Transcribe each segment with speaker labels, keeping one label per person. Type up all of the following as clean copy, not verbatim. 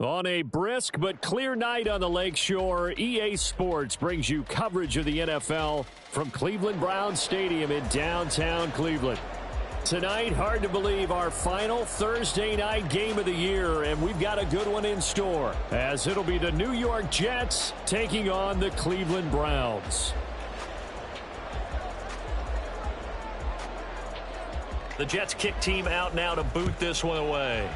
Speaker 1: On a brisk but clear night on the lakeshore, EA Sports brings you coverage of the NFL from Cleveland Browns Stadium in downtown Cleveland. Tonight, hard to believe, our final Thursday night game of the year, and we've got a good one in store, as it'll be the New York Jets taking on the Cleveland Browns. The Jets kick team out now to boot this one away.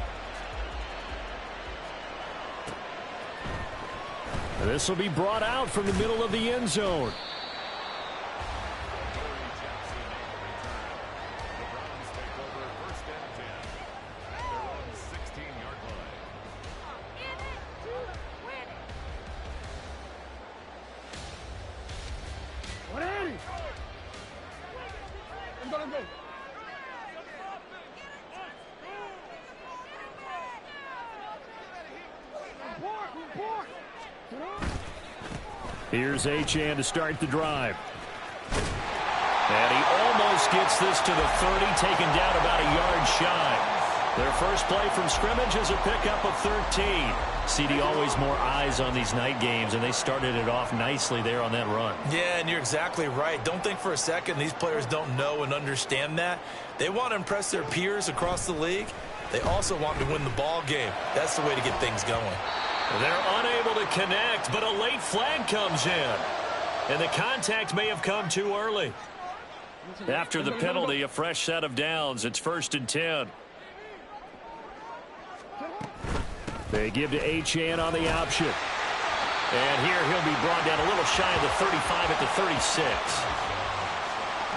Speaker 1: This will be brought out from the middle of the end zone. Here's Achane to start the drive. And he almost gets this to the 30, taken down about a yard shy. Their first play from scrimmage is a pickup of 13. CD, always more eyes on these night games, and they started it off nicely there on that run. Yeah, and you're exactly right. Don't think for a second these players don't know and understand that. They want to impress their peers across the league. They also want to win the ball game. That's the way to get things going. They're unable to connect, but a late flag comes in. And the contact may have come too early. After the penalty, a fresh set of downs. It's 1st and 10. They give to Achane on the option. And here he'll be brought down a little shy of the 35 at the 36.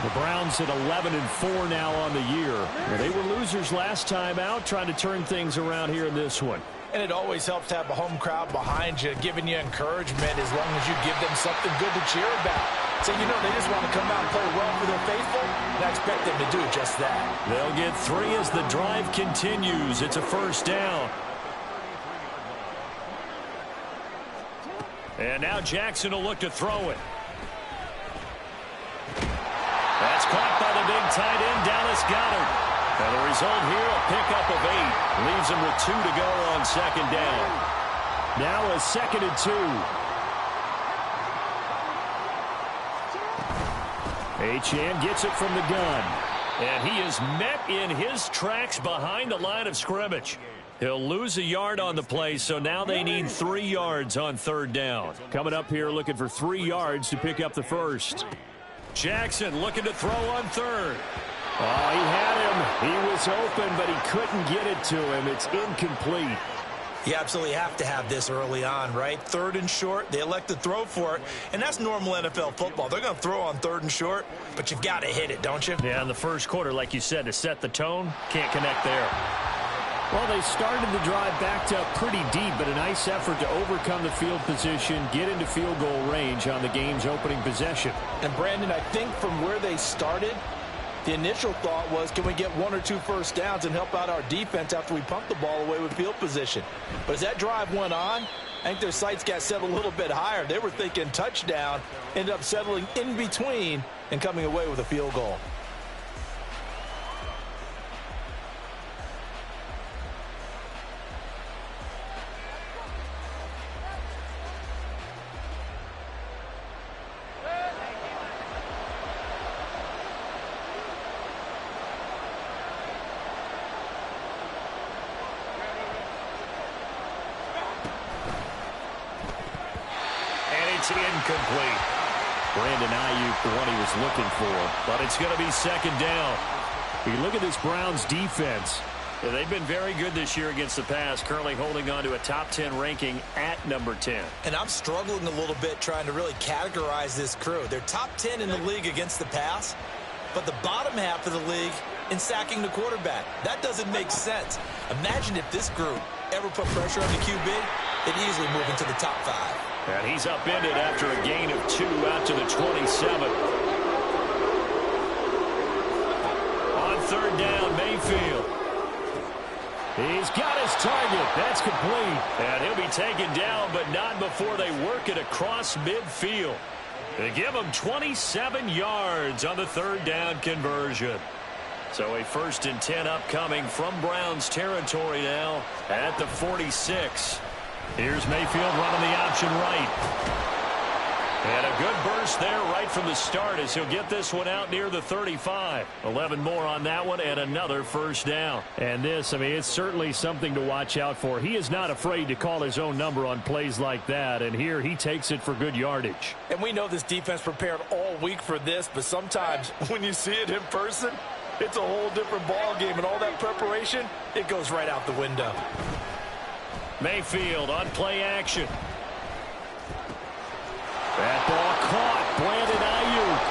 Speaker 1: The Browns at 11-4 now on the year. Well, they were losers last time out, trying to turn things around here in this one.
Speaker 2: And it always helps to have a home crowd behind you, giving you encouragement as long as you give them something good to cheer about. So, you know, they just want to come out and play well for their faithful, and I expect them to do just that.
Speaker 1: They'll get 3 as the drive continues. It's a 1st down. And now Jackson will look to throw it. That's caught by the big tight end, Dallas Goedert. And the result here, a pickup of 8. Leaves him with 2 to go on 2nd down. Now a 2nd and 2. Achane gets it from the gun. And he is met in his tracks behind the line of scrimmage. He'll lose a yard on the play, so now they need 3 yards on 3rd down. Coming up here looking for 3 yards to pick up the 1st. Jackson looking to throw on 3rd. Oh, he had him. He was open, but he couldn't get it to him. It's incomplete.
Speaker 2: You absolutely have to have this early on, right? 3rd and short, they elect to throw for it, and that's normal NFL football. They're going to throw on 3rd and short, but you've got to hit it, don't you?
Speaker 1: Yeah, in the first quarter, like you said, to set the tone, can't connect there. Well, they started the drive backed up pretty deep, but a nice effort to overcome the field position, get into field goal range on the game's opening possession.
Speaker 2: And, Brandon, I think from where they started, the initial thought was, can we get 1 or 2 first downs and help out our defense after we pump the ball away with field position? But as that drive went on, I think their sights got set a little bit higher. They were thinking touchdown, ended up settling in between and coming away with a field goal.
Speaker 1: Incomplete. Brandon Ayuk, the one he was looking for, but it's going to be 2nd down. You look at this Browns defense. Yeah, they've been very good this year against the pass, currently holding on to a top 10 ranking at number 10.
Speaker 2: And I'm struggling a little bit trying to really categorize this crew. They're top 10 in the league against the pass, but the bottom half of the league in sacking the quarterback. That doesn't make sense. Imagine if this group ever put pressure on the QB, they'd easily move into the top 5.
Speaker 1: And he's upended after a gain of 2 out to the 27. On 3rd down, Mayfield. He's got his target. That's complete. And he'll be taken down, but not before they work it across midfield. They give him 27 yards on the 3rd down conversion. So a 1st and 10 upcoming from Browns territory now at the 46. Here's Mayfield running the option right. And a good burst there right from the start as he'll get this one out near the 35. 11 more on that one and another first down. And this, I mean, it's certainly something to watch out for. He is not afraid to call his own number on plays like that. And here he takes it for good yardage.
Speaker 2: And we know this defense prepared all week for this, but sometimes when you see it in person, it's a whole different ball game. And all that preparation, it goes right out the window.
Speaker 1: Mayfield on play action. That ball caught. Brandon Ayuk.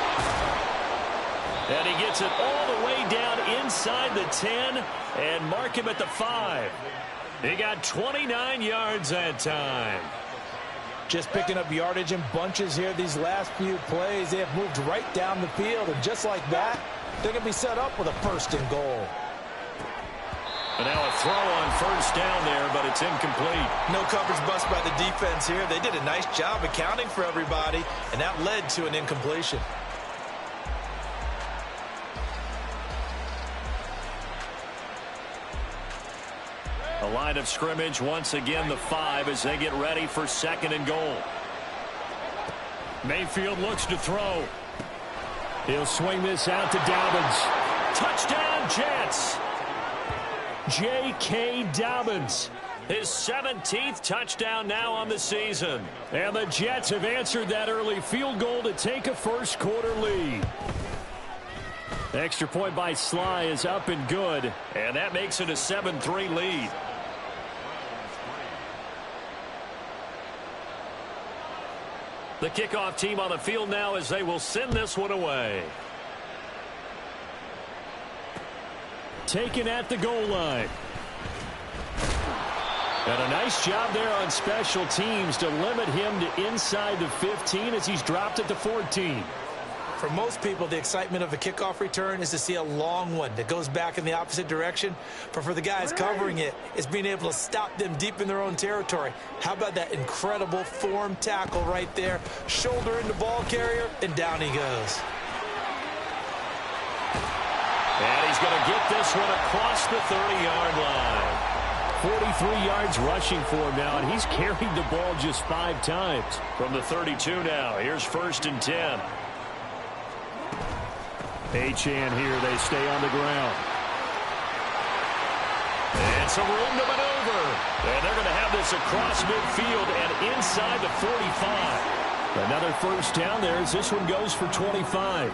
Speaker 1: And he gets it all the way down inside the 10 and mark him at the 5. He got 29 yards that time.
Speaker 2: Just picking up yardage in bunches here these last few plays. They have moved right down the field, and just like that, they're going to be set up with a first and goal.
Speaker 1: And now a throw on first down there, but it's incomplete.
Speaker 2: No coverage bust by the defense here. They did a nice job accounting for everybody, and that led to an incompletion.
Speaker 1: A line of scrimmage, once again the 5 as they get ready for second and goal. Mayfield looks to throw. He'll swing this out to Dobbins. Touchdown, Jets! J.K. Dobbins, his 17th touchdown now on the season. And the Jets have answered that early field goal to take a first quarter lead. The extra point by Sly is up and good, and that makes it a 7-3 lead. The kickoff team on the field now as they will send this one away. Taken at the goal line. And a nice job there on special teams to limit him to inside the 15 as he's dropped it to 14.
Speaker 2: For most people, the excitement of a kickoff return is to see a long one that goes back in the opposite direction. But for the guys covering it, it's being able to stop them deep in their own territory. How about that incredible form tackle right there? Shoulder in the ball carrier, and down he goes.
Speaker 1: And he's going to get this one across the 30-yard line. 43 yards rushing for him now, and he's carried the ball just 5 times. From the 32 now, here's first and 10. Achane here, they stay on the ground. And some room to maneuver. And they're going to have this across midfield and inside the 45. Another first down there as this one goes for 25.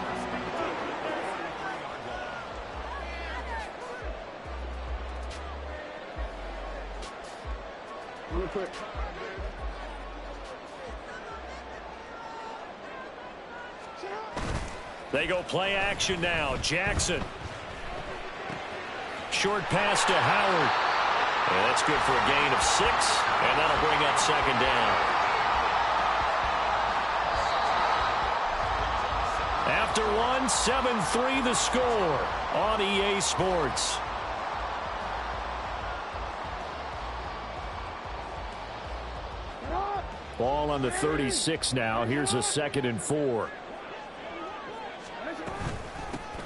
Speaker 3: Real quick.
Speaker 1: They go play action now. Jackson. Short pass to Howard. And that's good for a gain of 6. And that'll bring up second down. After one, 7-3 the score on EA Sports. Ball on the 36 now. Here's a 2nd and 4.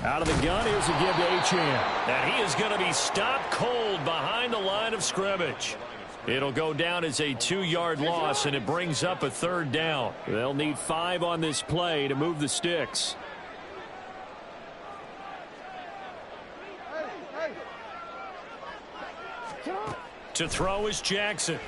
Speaker 1: Out of the gun, here's a give to Achane. And he is going to be stopped cold behind the line of scrimmage. It'll go down as a 2-yard loss, and it brings up a 3rd down. They'll need 5 on this play to move the sticks. To throw is Jackson.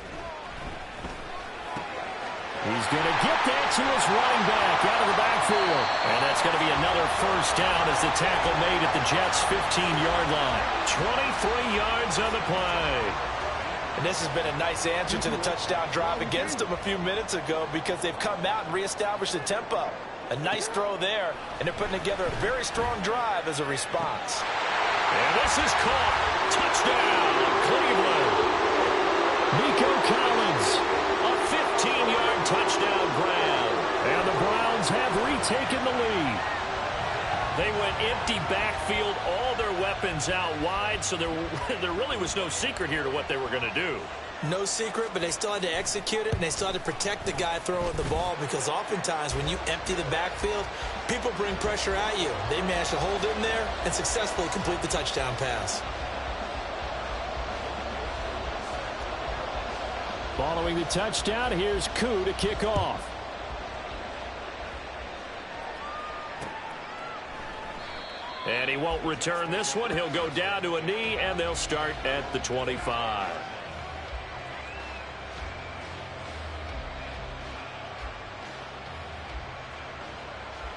Speaker 1: He's going to get that to his running back out of the backfield. And that's going to be another first down as the tackle made at the Jets' 15-yard line. 23 yards on the play.
Speaker 2: And this has been a nice answer to the touchdown drive against them a few minutes ago because they've come out and reestablished the tempo. A nice throw there, and they're putting together a very strong drive as a response.
Speaker 1: And this is caught. Touchdown, Cleveland. Nico Collins, a 15-yard touchdown grab. And the Browns have retaken the lead. They went empty backfield, all their weapons out wide, so there really was no secret here to what they were going to do.
Speaker 2: No secret, but they still had to execute it, and they still had to protect the guy throwing the ball because oftentimes when you empty the backfield, people bring pressure at you. They managed to hold in there and successfully complete the touchdown pass.
Speaker 1: Following the touchdown, here's Koo to kick off. And he won't return this one. He'll go down to a knee, and they'll start at the 25.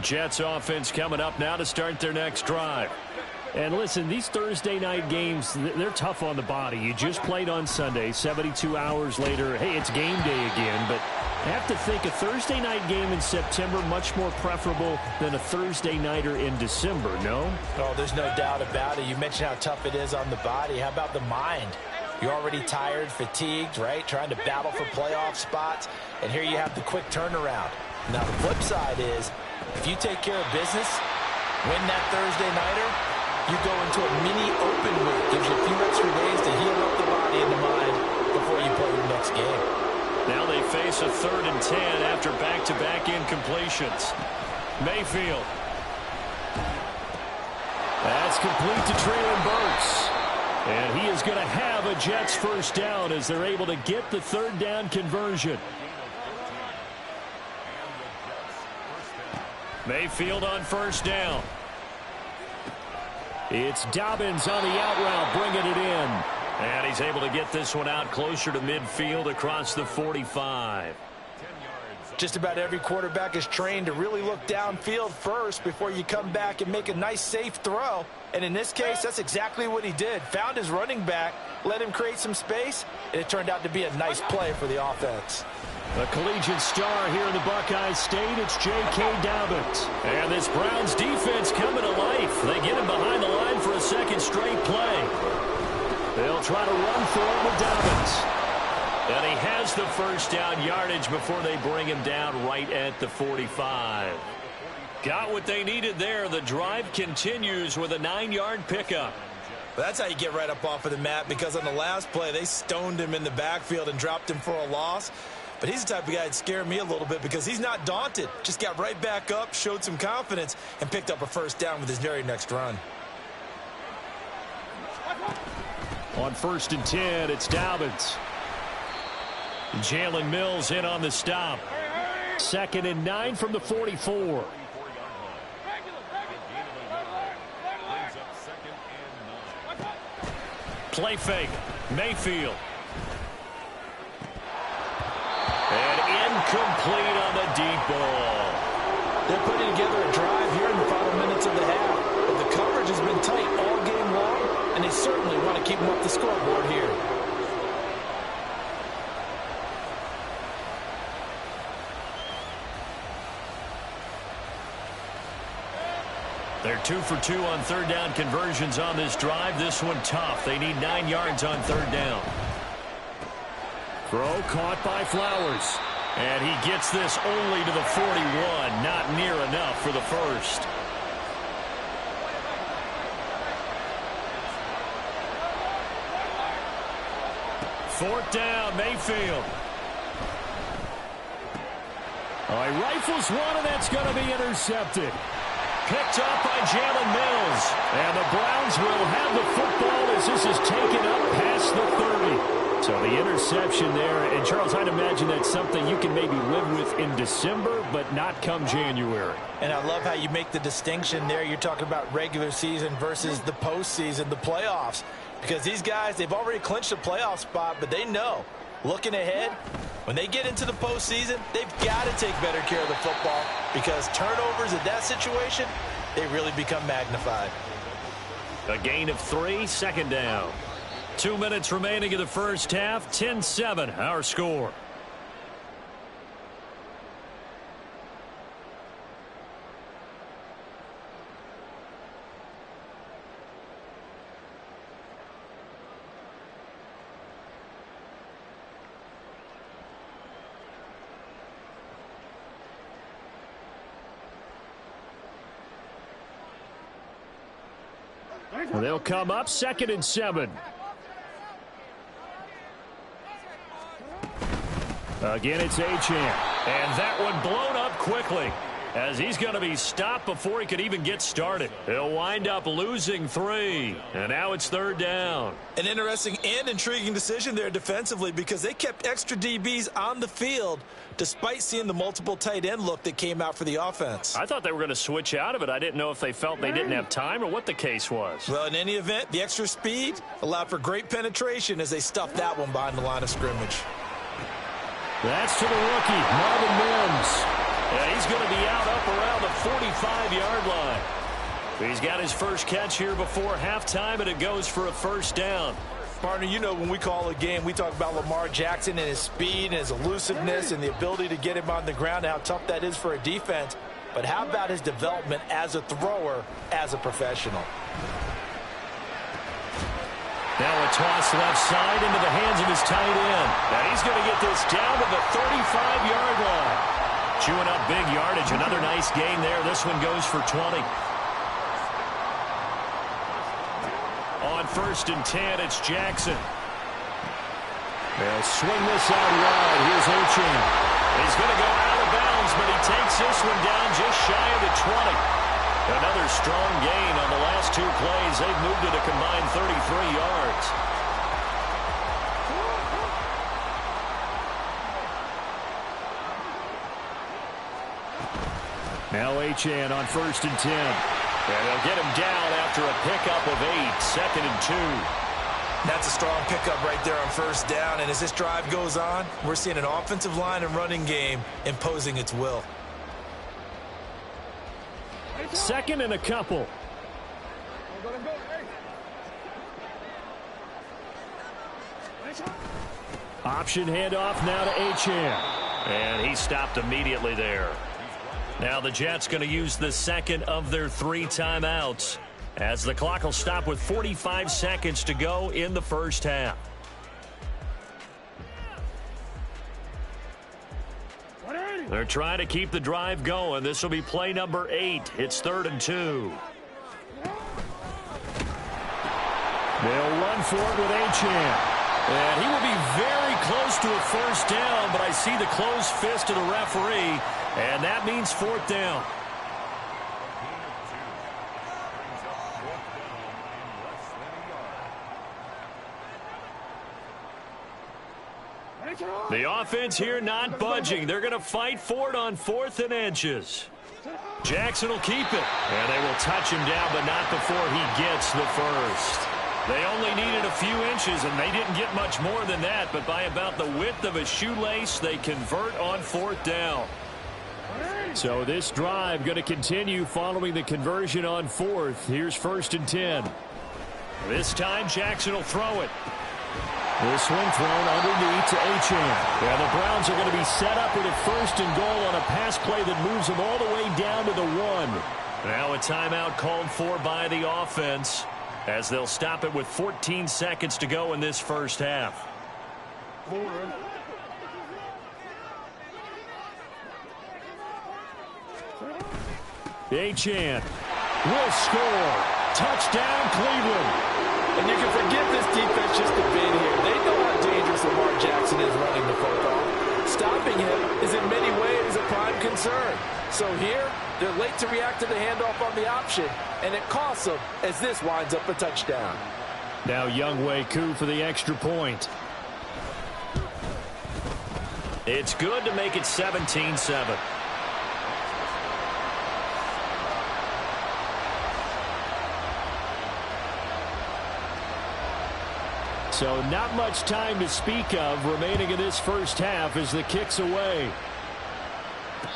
Speaker 1: Jets offense coming up now to start their next drive. And listen, these Thursday night games, they're tough on the body. You just played on Sunday, 72 hours later. Hey, it's game day again, but I have to think a Thursday night game in September much more preferable than a Thursday nighter in December, no?
Speaker 2: Oh, there's no doubt about it. You mentioned how tough it is on the body. How about the mind? You're already tired, fatigued, right? Trying to battle for playoff spots, and here you have the quick turnaround. Now, the flip side is, if you take care of business, win that Thursday nighter, you go into a mini open week. Gives you a few extra days to heal up the body and the mind before you play your next game.
Speaker 1: Now they face a 3rd and 10 after back-to-back incompletions. Mayfield. That's complete to Traylon Burks. And he is going to have a Jets first down as they're able to get the 3rd down conversion. Mayfield on first down. It's Dobbins on the out route, bringing it in. And he's able to get this one out closer to midfield across the 45.
Speaker 2: Just about every quarterback is trained to really look downfield first before you come back and make a nice, safe throw. And in this case, that's exactly what he did. Found his running back, let him create some space, and it turned out to be a nice play for the offense.
Speaker 1: A collegiate star here in the Buckeye State, it's J.K. Dobbins. And this Browns defense coming to life. They get him behind the line for a second straight play. They'll try to run for it with Dobbins. And he has the first down yardage before they bring him down right at the 45. Got what they needed there. The drive continues with a 9-yard pickup.
Speaker 2: Well, that's how you get right up off of the mat, because on the last play, they stoned him in the backfield and dropped him for a loss. But he's the type of guy that scared me a little bit because he's not daunted. Just got right back up, showed some confidence, and picked up a first down with his very next run.
Speaker 1: On 1st and 10, it's Dobbins. Jalen Mills in on the stop. 2nd and 9 from the 44. Play fake. Mayfield. And incomplete on the deep ball.
Speaker 2: They're putting together a drive here in the final minutes of the half. But the coverage has been tight all game long, and they certainly want to keep them up the scoreboard here.
Speaker 1: They're 2 for 2 on 3rd down conversions on this drive. This one tough. They need 9 yards on 3rd down. Throw caught by Flowers. And he gets this only to the 41. Not near enough for the first. Fourth down, Mayfield. Oh, he rifles one, and that's going to be intercepted. Picked up by Jalen Mills. And the Browns will have the football as this is taken up past the 30. So the interception there, and Charles, I'd imagine that's something you can maybe live with in December, but not come January.
Speaker 2: And I love how you make the distinction there. You're talking about regular season versus the postseason, the playoffs. Because these guys, they've already clinched a playoff spot, but they know, looking ahead, when they get into the postseason, they've got to take better care of the football, because turnovers in that situation, they really become magnified.
Speaker 1: A gain of 3, 2nd down. 2 minutes remaining in the first half, 10-7 our score. They'll come up 2nd and 7. Again, it's Achane. And that one blown up quickly. as he's going to be stopped before he could even get started. He'll wind up losing 3, and now it's 3rd down.
Speaker 2: An interesting and intriguing decision there defensively because they kept extra DBs on the field despite seeing the multiple tight end look that came out for the offense.
Speaker 1: I thought they were going to switch out of it. I didn't know if they felt they didn't have time or what the case was.
Speaker 2: Well, in any event, the extra speed allowed for great penetration as they stuffed that one behind the line of scrimmage.
Speaker 1: That's to the rookie, Marvin Mims. And he's going to be out up around the 45-yard line. He's got his first catch here before halftime, and it goes for a 1st down.
Speaker 2: Partner, you know when we call a game, we talk about Lamar Jackson and his speed and his elusiveness and the ability to get him on the ground and how tough that is for a defense. But how about his development as a thrower, as a professional?
Speaker 1: Now a toss left side into the hands of his tight end. And he's going to get this down to the 35-yard line. Chewing up big yardage. Another nice gain there. This one goes for 20. On 1st and 10, it's Jackson. They'll swing this out wide. Here's Achane. He's going to go out of bounds, but he takes this one down just shy of the 20. Another strong gain on the last 2 plays. They've moved it a combined 33 yards. Now Achane on 1st and 10. And they'll get him down after a pickup of 8, 2nd and 2.
Speaker 2: That's a strong pickup right there on 1st down. And as this drive goes on, we're seeing an offensive line and running game imposing its will.
Speaker 1: 2nd and a couple. Option handoff now to Achane. And he stopped immediately there. Now the Jets going to use the 2nd of their 3 timeouts as the clock will stop with 45 seconds to go in the 1st half. They're trying to keep the drive going. This will be play number 8. It's 3rd and 2. They'll run for it with Achane. And he will be very close to a 1st down, but I see the closed fist of the referee, and that means 4th down. The offense here not budging. They're going to fight for it on 4th and inches. Jackson will keep it. And they will touch him down, but not before he gets the 1st. They only needed a few inches, and they didn't get much more than that. But by about the width of a shoelace, they convert on 4th down. So this drive going to continue following the conversion on 4th. Here's 1st and 10. This time, Jackson will throw it. This one thrown underneath to Achane. Yeah, the Browns are going to be set up with a 1st and goal on a pass play that moves them all the way down to the 1. Now a timeout called for by the offense as they'll stop it with 14 seconds to go in this 1st half. Achane will score. Touchdown, Cleveland.
Speaker 2: And you can forget this defense just a bit here. They know how dangerous Lamar Jackson is running the football. Stopping him is in many ways a prime concern. So here, they're late to react to the handoff on the option, and it costs them as this winds up a touchdown.
Speaker 1: Now Younghoe Koo for the extra point. It's good to make it 17-7. So not much time to speak of remaining in this 1st half as the kick's away.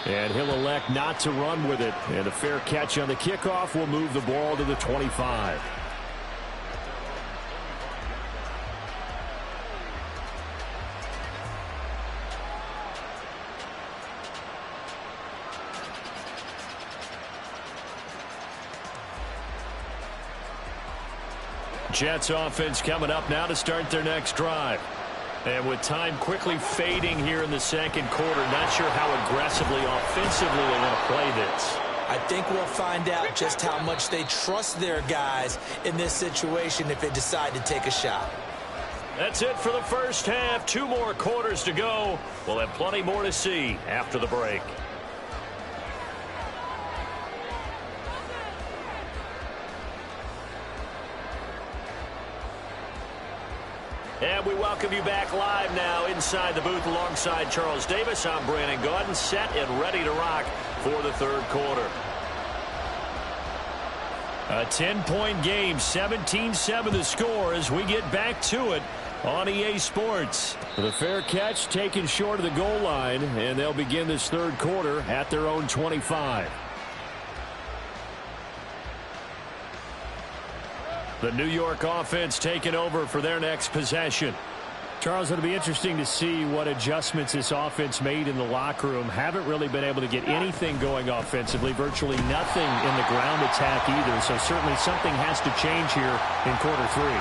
Speaker 1: And he'll elect not to run with it. And a fair catch on the kickoff will move the ball to the 25. Jets offense coming up now to start their next drive. And with time quickly fading here in the 2nd quarter, not sure how aggressively, offensively they want to play this.
Speaker 2: I think we'll find out just how much they trust their guys in this situation if they decide to take a shot.
Speaker 1: That's it for the 1st half. 2 more quarters to go. We'll have plenty more to see after the break. And we welcome you back live now inside the booth alongside Charles Davis. I'm Brandon Gaudin, set and ready to rock for the third quarter. A 10-point game, 17-7 the score as we get back to it on EA Sports. The fair catch taken short of the goal line, and they'll begin this third quarter at their own 25. The New York offense taking over for their next possession. Charles, it'll be interesting to see what adjustments this offense made in the locker room. Haven't really been able to get anything going offensively, virtually nothing in the ground attack either. So certainly something has to change here in quarter three.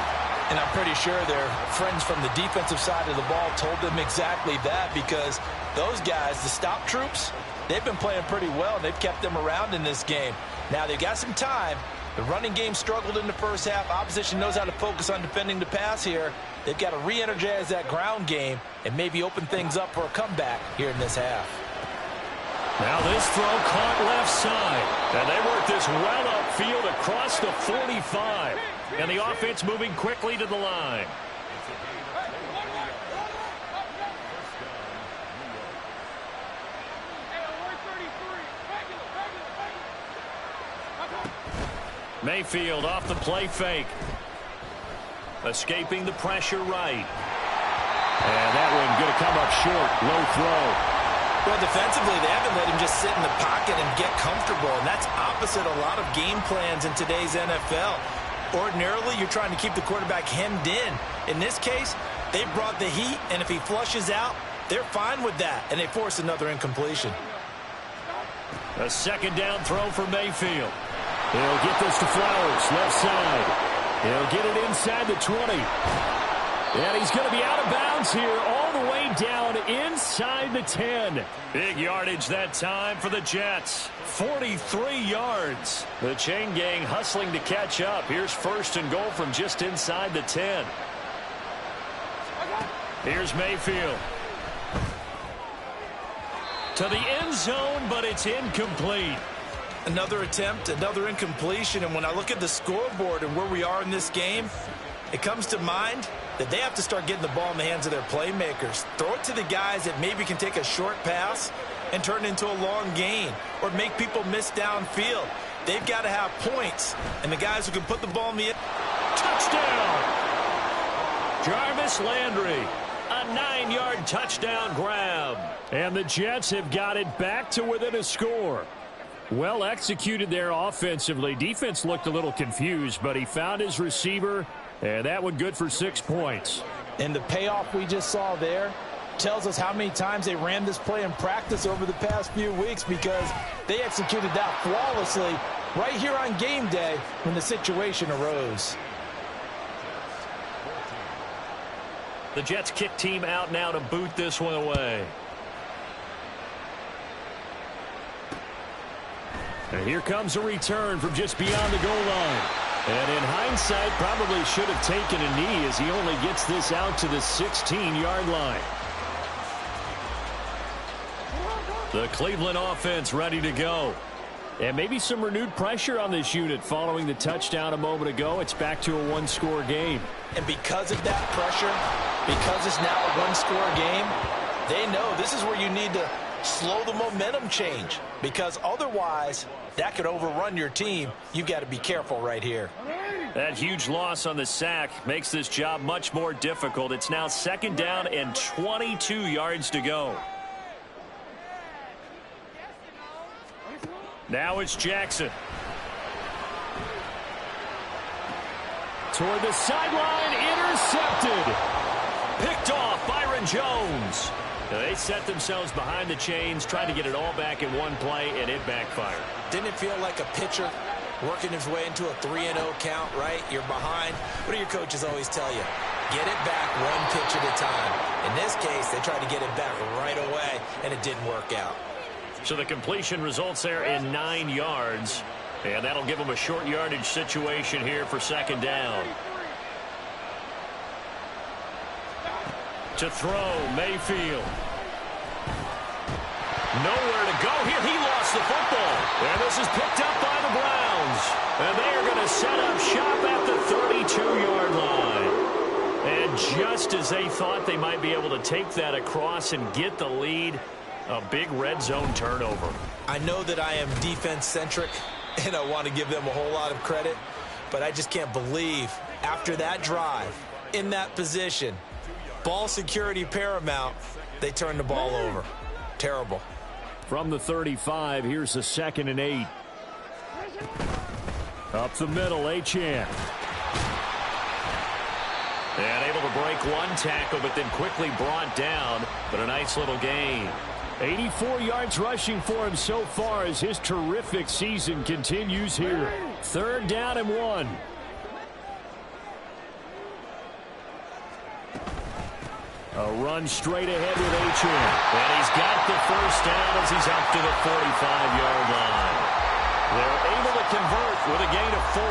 Speaker 2: And I'm pretty sure their friends from the defensive side of the ball told them exactly that, because those guys, the stop troops, they've been playing pretty well, and they've kept them around in this game. Now they've got some time. The running game struggled in the first half. Opposition knows how to focus on defending the pass here. They've got to re-energize that ground game and maybe open things up for a comeback here in this half.
Speaker 1: Now this throw caught left side. And they work this well upfield across the 45. And the offense moving quickly to the line. Mayfield off the play fake. Escaping the pressure right. And that one going to come up short. Low throw.
Speaker 2: Well, defensively, they haven't let him just sit in the pocket and get comfortable. And that's opposite a lot of game plans in today's NFL. Ordinarily, you're trying to keep the quarterback hemmed in. In this case, they brought the heat, and if he flushes out, they're fine with that, and they force another incompletion.
Speaker 1: A second down throw for Mayfield. He'll get this to Flowers, left side. He'll get it inside the 20. And he's going to be out of bounds here all the way down inside the 10. Big yardage that time for the Jets. 43 yards. The chain gang hustling to catch up. Here's first and goal from just inside the 10. Here's Mayfield. To the end zone, but it's incomplete.
Speaker 2: Another attempt, another incompletion, and when I look at the scoreboard and where we are in this game, it comes to mind that they have to start getting the ball in the hands of their playmakers. Throw it to the guys that maybe can take a short pass and turn it into a long gain or make people miss downfield. They've got to have points, and the guys who can put the ball in the end.
Speaker 1: Touchdown! Jarvis Landry. A 9-yard touchdown grab. And the Jets have got it back to within a score. Well executed there offensively. Defense looked a little confused, but he found his receiver, and that one good for 6 points.
Speaker 2: And the payoff we just saw there tells us how many times they ran this play in practice over the past few weeks, because they executed that flawlessly right here on game day when the situation arose.
Speaker 1: The Jets kick team out now to boot this one away. And here comes a return from just beyond the goal line. And in hindsight, probably should have taken a knee as he only gets this out to the 16-yard line. The Cleveland offense ready to go. And maybe some renewed pressure on this unit following the touchdown a moment ago. It's back to a one-score game.
Speaker 2: And because of that pressure, because it's now a one-score game, they know this is where you need to slow the momentum change, because otherwise that could overrun your team. You've got to be careful right here.
Speaker 1: That huge loss on the sack makes this job much more difficult. It's now second down and 22 yards to go. Now it's Jackson. Toward the sideline, intercepted. Picked off Byron Jones. Now they set themselves behind the chains, trying to get it all back in one play, and it backfired.
Speaker 2: Didn't it feel like a pitcher working his way into a 3-0 count, right? You're behind. What do your coaches always tell you? Get it back one pitch at a time. In this case, they tried to get it back right away, and it didn't work out.
Speaker 1: So the completion results there in 9 yards, and that'll give them a short yardage situation here for second down. To throw, Mayfield. Nowhere to go here. He lost the football. And this is picked up by the Browns. And they are going to set up shop at the 32-yard line. And just just as they thought they might be able to take that across and get the lead, a big red zone turnover.
Speaker 2: I know that I am defense-centric, and I want to give them a whole lot of credit, but I just can't believe after that drive, in that position, ball security paramount, they turned the ball over. Terrible.
Speaker 1: From the 35, here's the 2nd and 8. Up the middle, Achane. And able to break one tackle, but then quickly brought down. But a nice little gain. 84 yards rushing for him so far as his terrific season continues here. 3rd down and 1. A run straight ahead with Achane. And he's got the 1st down as he's up to the 45-yard line. They're able to convert with a gain of 4.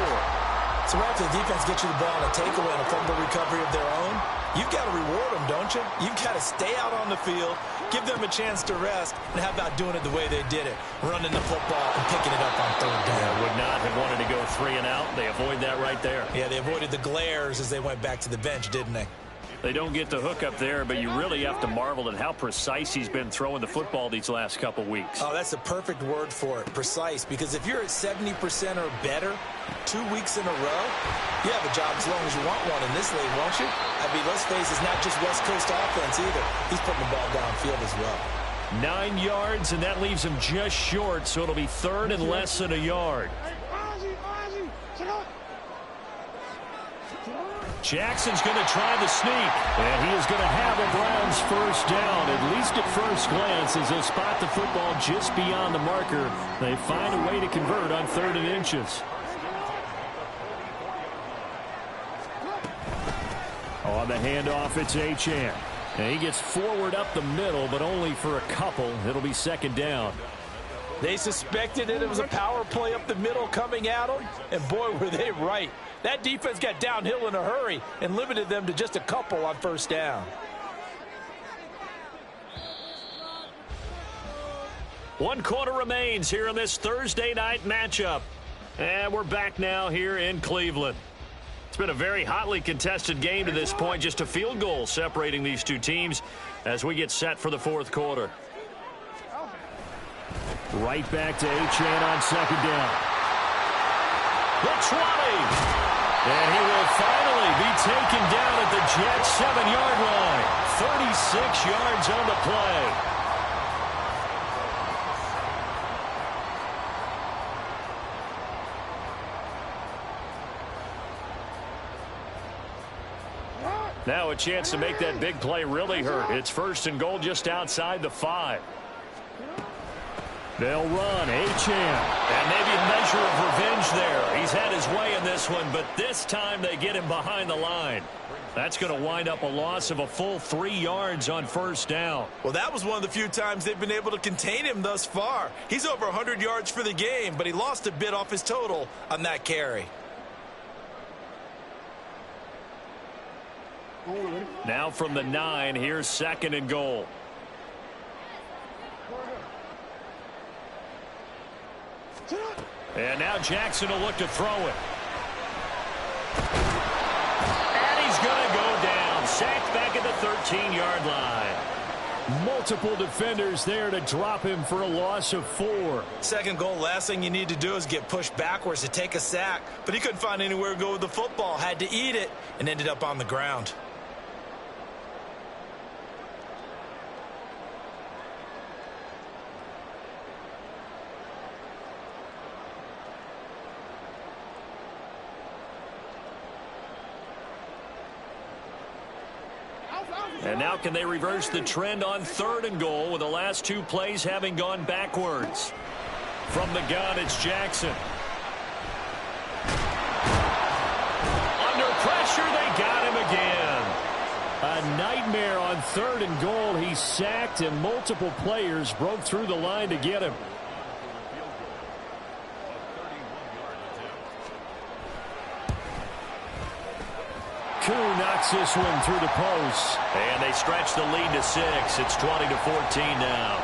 Speaker 2: So after the defense gets you the ball on a takeaway and a fumble recovery of their own, you've got to reward them, don't you? You've got to stay out on the field, give them a chance to rest, and how about doing it the way they did it, running the football and picking it up on 3rd down.
Speaker 1: Yeah, would not have wanted to go 3 and out. They avoid that right there.
Speaker 2: Yeah, they avoided the glares as they went back to the bench, didn't they?
Speaker 1: They don't get the hook up there, but you really have to marvel at how precise he's been throwing the football these last couple weeks.
Speaker 2: Oh, that's the perfect word for it, precise, because if you're at 70% or better 2 weeks in a row, you have a job as long as you want one in this league, won't you? I mean, let's face it, it's not just West Coast offense either. He's putting the ball downfield as well.
Speaker 1: 9 yards, and that leaves him just short, so it'll be 3rd and less than a yard. Jackson's going to try the sneak, and he is going to have a Browns 1st down, at least at first glance, as they'll spot the football just beyond the marker. They find a way to convert on 3rd and inches. On the handoff, it's Achane. And he gets forward up the middle, but only for a couple. It'll be 2nd down.
Speaker 2: They suspected that it was a power play up the middle coming at them, and boy, were they right. That defense got downhill in a hurry and limited them to just a couple on 1st down.
Speaker 1: One quarter remains here in this Thursday night matchup. And we're back now here in Cleveland. It's been a very hotly contested game to this point. Just a field goal separating these two teams as we get set for the 4th quarter. Right back to Achane on 2nd down. The 20. And he will finally be taken down at the Jets' 7-yard line. 36 yards on the play. Now a chance to make that big play really hurt. It's 1st and goal just outside the 5. They'll run, Achane. And maybe a measure of revenge there. He's had his way in this one, but this time they get him behind the line. That's going to wind up a loss of a full 3 yards on 1st down.
Speaker 2: Well, that was one of the few times they've been able to contain him thus far. He's over 100 yards for the game, but he lost a bit off his total on that carry.
Speaker 1: Now from the 9, here's 2nd and goal. And now Jackson will look to throw it. And he's going to go down. Sacked back at the 13-yard line. Multiple defenders there to drop him for a loss of 4.
Speaker 2: 2nd goal, last thing you need to do is get pushed backwards to take a sack. But he couldn't find anywhere to go with the football. Had to eat it and ended up on the ground.
Speaker 1: And now can they reverse the trend on 3rd and goal with the last 2 plays having gone backwards? From the gun, it's Jackson. Under pressure, they got him again. A nightmare on 3rd and goal. He sacked, and multiple players broke through the line to get him. Knocks this one through the post. And they stretch the lead to 6. It's 20-14 now.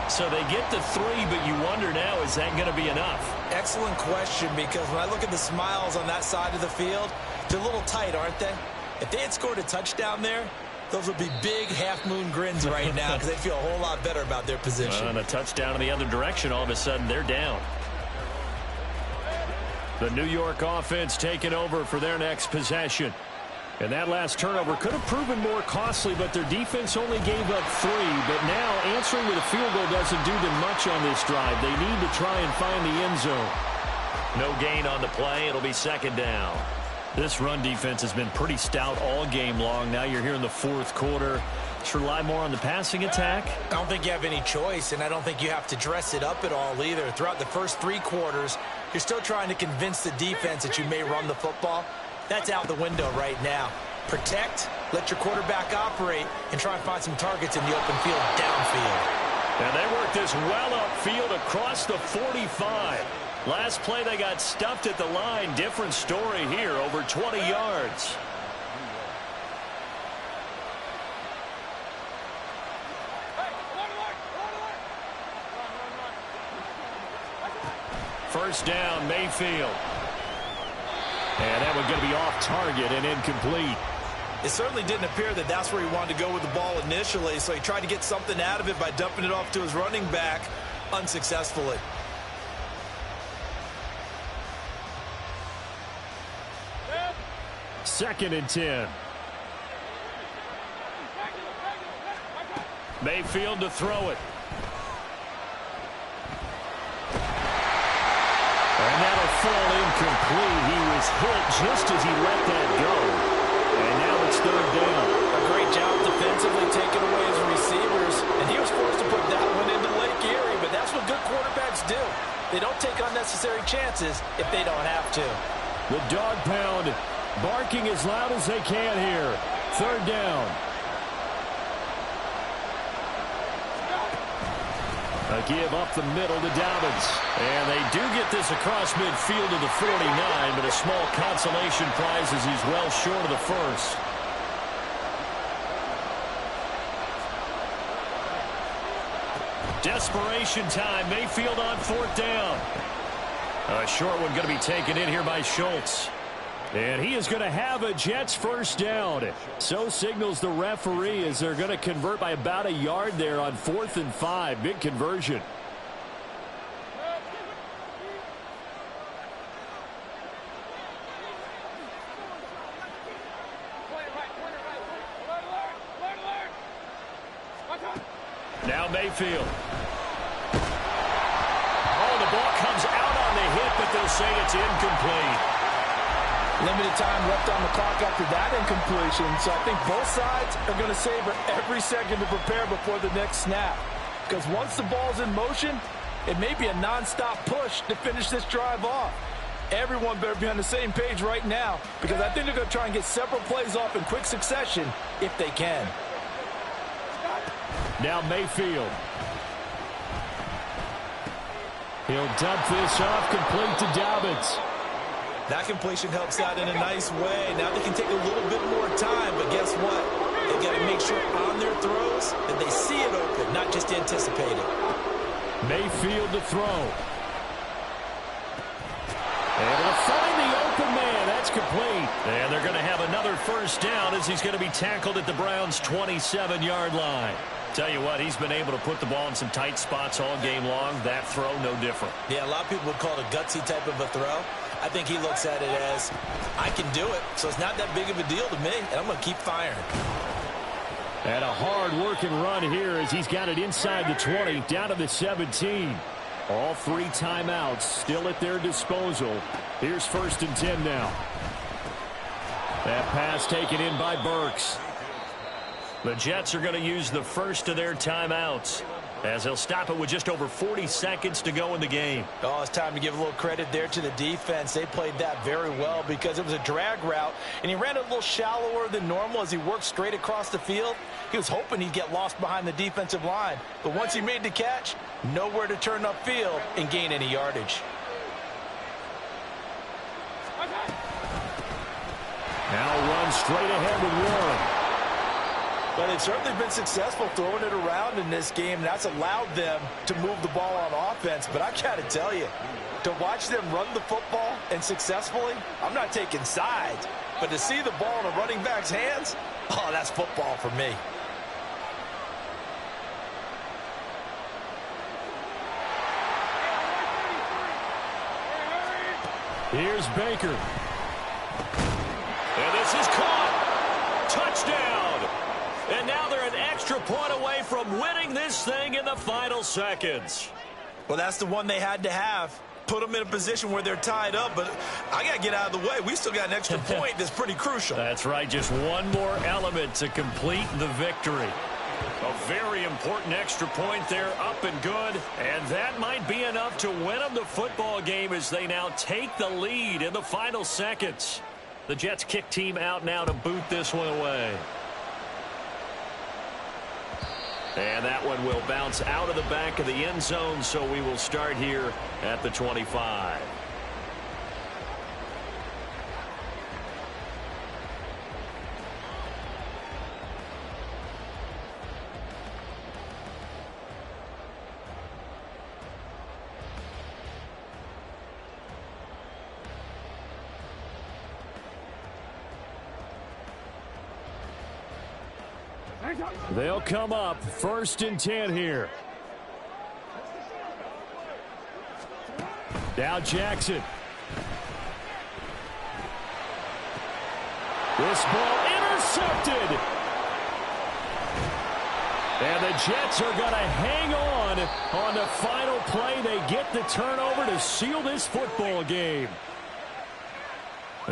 Speaker 1: So they get to 3, but you wonder now, is that going to be enough?
Speaker 2: Excellent question, because when I look at the smiles on that side of the field, they're a little tight, aren't they? If they had scored a touchdown there, those would be big half-moon grins right now because they feel a whole lot better about their position.
Speaker 1: And a touchdown in the other direction, all of a sudden they're down. The New York offense taking over for their next possession. And that last turnover could have proven more costly, but their defense only gave up 3. But now answering with a field goal doesn't do them much on this drive. They need to try and find the end zone. No gain on the play. It'll be second down. This run defense has been pretty stout all game long. Now you're here in the fourth quarter. Should rely more on the passing attack?
Speaker 2: I don't think you have any choice, and I don't think you have to dress it up at all either. Throughout the first 3 quarters, you're still trying to convince the defense that you may run the football. That's out the window right now. Protect, let your quarterback operate, and try and find some targets in the open field downfield.
Speaker 1: And they worked this well upfield across the 45. Last play, they got stuffed at the line. Different story here, over 20 yards. First down, Mayfield. And that one going to be off target and incomplete.
Speaker 2: It certainly didn't appear that that's where he wanted to go with the ball initially, so he tried to get something out of it by dumping it off to his running back unsuccessfully.
Speaker 1: Second and 10. Mayfield to throw it. And that'll fall incomplete. He was hit just as he let that go. And now it's third down.
Speaker 2: A great job defensively taking away his receivers. And he was forced to put that one into Lake Erie. But that's what good quarterbacks do. They don't take unnecessary chances if they don't have to.
Speaker 1: The dog pound barking as loud as they can here. Third down. A give up the middle to Dobbins. And they do get this across midfield to the 49, but a small consolation prize as he's well short of the first. Desperation time. Mayfield on fourth down. A short one going to be taken in here by Schultz. And he is going to have a Jets first down. So signals the referee as they're going to convert by about a yard there on 4th and 5. Big conversion. Now Mayfield. Oh, the ball comes out on the hit, but they'll say it's incomplete.
Speaker 2: Limited time left on the clock after that incompletion, so I think both sides are going to savor every second to prepare before the next snap. Because once the ball's in motion, it may be a nonstop push to finish this drive off. Everyone better be on the same page right now, because I think they're going to try and get several plays off in quick succession if they can.
Speaker 1: Now Mayfield. He'll dump this off complete to Dobbins.
Speaker 2: That completion helps out in a nice way. Now they can take a little bit more time, but guess what? They've got to make sure on their throws that they see it open, not just anticipate it.
Speaker 1: Mayfield to throw. Able to find the open man. That's complete. And they're going to have another first down as he's going to be tackled at the Browns' 27-yard line. Tell you what, he's been able to put the ball in some tight spots all game long. That throw, no different.
Speaker 2: Yeah, a lot of people would call it a gutsy type of a throw. I think he looks at it as, I can do it, so it's not that big of a deal to me, and I'm going to keep firing.
Speaker 1: And a hard-working run here as he's got it inside the 20, down to the 17. All 3 timeouts still at their disposal. Here's 1st and 10 now. That pass taken in by Burks. The Jets are going to use the first of their timeouts as they'll stop it with just over 40 seconds to go in the game.
Speaker 2: Oh, it's time to give a little credit there to the defense. They played that very well because it was a drag route, and he ran a little shallower than normal as he worked straight across the field. He was hoping he'd get lost behind the defensive line, but once he made the catch, nowhere to turn upfield and gain any yardage.
Speaker 1: Now run straight ahead with Warren.
Speaker 2: But they've certainly been successful throwing it around in this game. That's allowed them to move the ball on offense. But I got to tell you, to watch them run the football and successfully, I'm not taking sides. But to see the ball in a running back's hands, oh, that's football for me.
Speaker 1: Here's Baker. And this is caught. Touchdown. And now they're an extra point away from winning this thing in the final seconds.
Speaker 2: Well, that's the one they had to have. Put them in a position where they're tied up, but I got to get out of the way. We still got an extra point that's pretty crucial.
Speaker 1: That's right. Just one more element to complete the victory. A very important extra point there, up and good. And that might be enough to win them the football game as they now take the lead in the final seconds. The Jets kick team out now to boot this one away. And that one will bounce out of the back of the end zone, so we will start here at the 25. They'll come up 1st and 10 here. Now Jackson. This ball intercepted. And the Jets are going to hang on the final play. They get the turnover to seal this football game.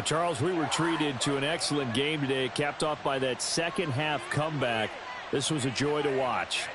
Speaker 1: Charles, we were treated to an excellent game today, capped off by that second half comeback. This was a joy to watch.